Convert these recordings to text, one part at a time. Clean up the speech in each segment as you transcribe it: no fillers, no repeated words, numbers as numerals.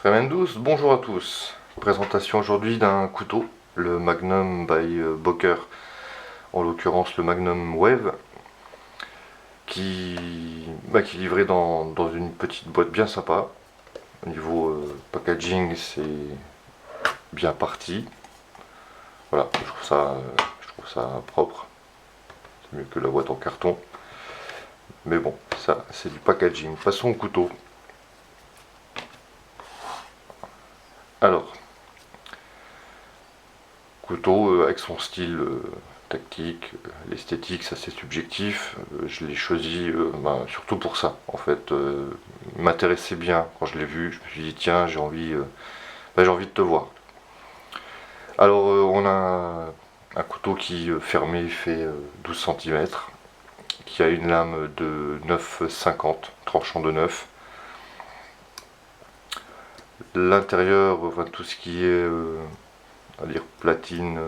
Tremendous, bonjour à tous. Présentation aujourd'hui d'un couteau, le Magnum by Boker, en l'occurrence le Magnum Wave, qui est livré dans une petite boîte bien sympa. Au niveau packaging, c'est bien parti. Voilà, je trouve ça propre. C'est mieux que la boîte en carton. Mais bon, ça c'est du packaging. Passons au couteau. Alors, couteau avec son style tactique, l'esthétique, ça c'est subjectif. Je l'ai choisi surtout pour ça. En fait, il m'intéressait bien quand je l'ai vu. Je me suis dit tiens, j'ai envie de te voir. Alors, on a un couteau qui fermé fait 12 cm, qui a une lame de 9,50, tranchant de 9. L'intérieur, enfin, tout ce qui est on va dire platine,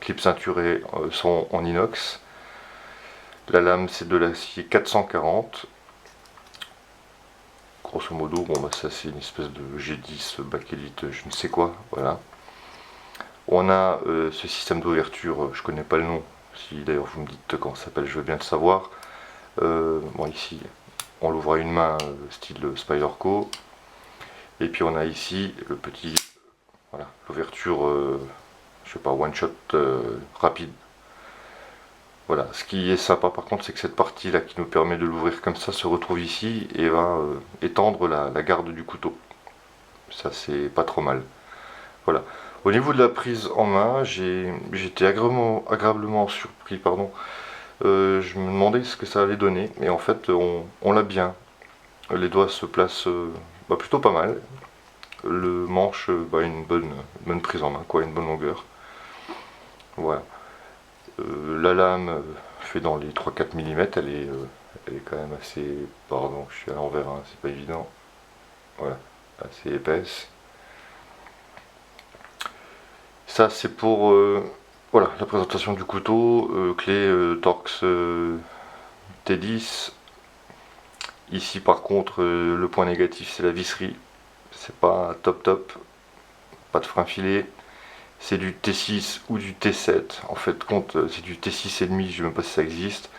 clip ceinturé sont en inox. La lame c'est de l'acier 440. Grosso modo, bon bah ça c'est une espèce de G10 bakélite, je ne sais quoi, voilà. On a ce système d'ouverture, je connais pas le nom. Si d'ailleurs vous me dites comment ça s'appelle, je veux bien le savoir. Bon ici, on l'ouvre à une main, style Spyderco. Et puis on a ici le petit, voilà, l'ouverture, je sais pas, one shot rapide. Voilà, ce qui est sympa par contre, c'est que cette partie là qui nous permet de l'ouvrir comme ça se retrouve ici et va étendre la garde du couteau. Ça c'est pas trop mal. Voilà. Au niveau de la prise en main, j'étais agréablement surpris, pardon. Je me demandais ce que ça allait donner, et en fait on l'a bien. Les doigts se placent plutôt pas mal. Le manche, une bonne prise en main, quoi, une bonne longueur. Voilà. La lame fait dans les 3-4 mm, elle est quand même assez. Pardon, je suis à l'envers, hein, c'est pas évident. Voilà, assez épaisse. Ça, c'est pour voilà, la présentation du couteau. Clé Torx T10. Ici, par contre, le point négatif, c'est la visserie. C'est pas top, pas de frein filé. C'est du T6 ou du T7. En fait, compte, c'est du T6,5, je ne sais même pas si ça existe.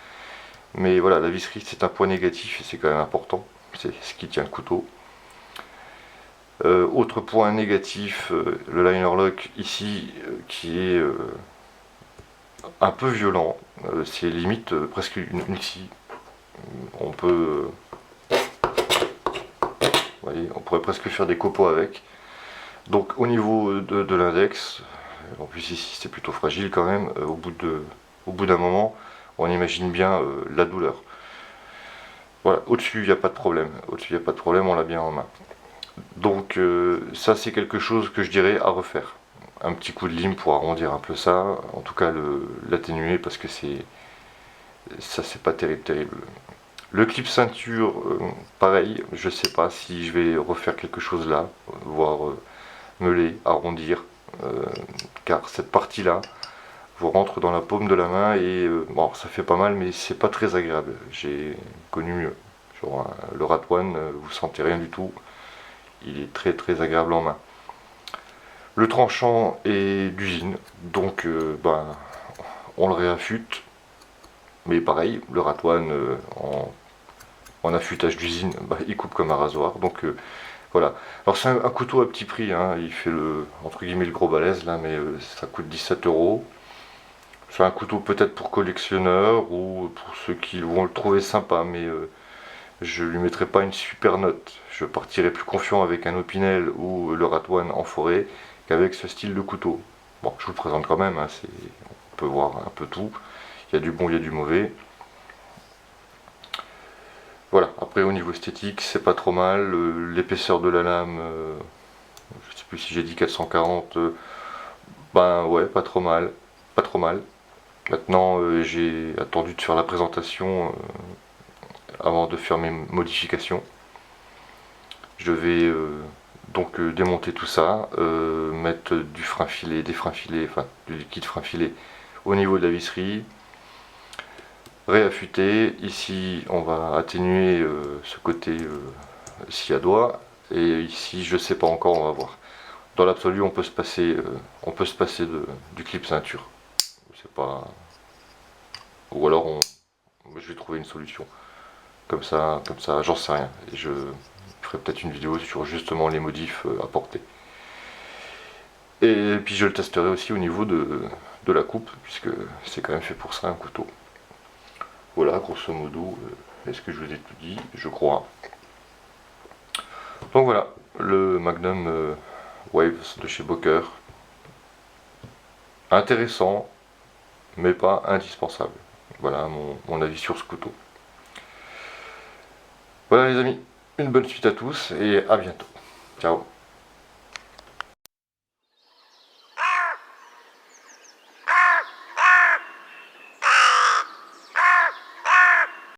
Mais voilà, la visserie, c'est un point négatif et c'est quand même important. C'est ce qui tient le couteau. Autre point négatif, le liner lock ici, qui est un peu violent. C'est limite presque une scie. On peut, vous voyez, on pourrait presque faire des copeaux avec. Donc au niveau de l'index, en plus ici c'est plutôt fragile quand même, au bout d'un moment, on imagine bien la douleur. Voilà, au-dessus il n'y a pas de problème, on l'a bien en main. Donc ça c'est quelque chose que je dirais à refaire. Un petit coup de lime pour arrondir un peu ça, en tout cas l'atténuer parce que ça c'est pas terrible. Le clip ceinture, pareil, je sais pas si je vais refaire quelque chose là, voire meuler, arrondir, car cette partie là vous rentre dans la paume de la main et bon ça fait pas mal mais c'est pas très agréable. J'ai connu mieux. Genre le Rat One, vous sentez rien du tout, il est très agréable en main. Le tranchant est d'usine, donc on le réaffûte, mais pareil, le Rat One en affûtage d'usine, il coupe comme un rasoir, donc voilà. Alors c'est un couteau à petit prix, hein. Il fait entre guillemets le gros balèze là, mais ça coûte 17 €. C'est un couteau peut-être pour collectionneurs ou pour ceux qui vont le trouver sympa, mais je lui mettrai pas une super note. Je partirai plus confiant avec un Opinel ou le Rat One en forêt qu'avec ce style de couteau. Bon, je vous le présente quand même, hein, on peut voir un peu tout. Il y a du bon, il y a du mauvais. Voilà, après au niveau esthétique, c'est pas trop mal. L'épaisseur de la lame, je sais plus si j'ai dit 440, ouais, pas trop mal. Pas trop mal. Maintenant, j'ai attendu de faire la présentation avant de faire mes modifications. Je vais donc démonter tout ça, mettre du frein filé, des freins filés, enfin du liquide frein filé au niveau de la visserie, réaffûter. Ici, on va atténuer ce côté scie à doigt Et ici, je sais pas encore, on va voir. Dans l'absolu, on peut se passer, du clip ceinture. C'est pas. Ou alors, je vais trouver une solution. Comme ça, j'en sais rien. Et je ferai peut-être une vidéo sur justement les modifs apportés. Et puis je le testerai aussi au niveau de la coupe, puisque c'est quand même fait pour ça un couteau. Voilà, grosso modo, est-ce que je vous ai tout dit? Je crois. Donc voilà, le Magnum Waves de chez Boker. Intéressant, mais pas indispensable. Voilà mon avis sur ce couteau. Voilà les amis, une bonne suite à tous et à bientôt. Ciao.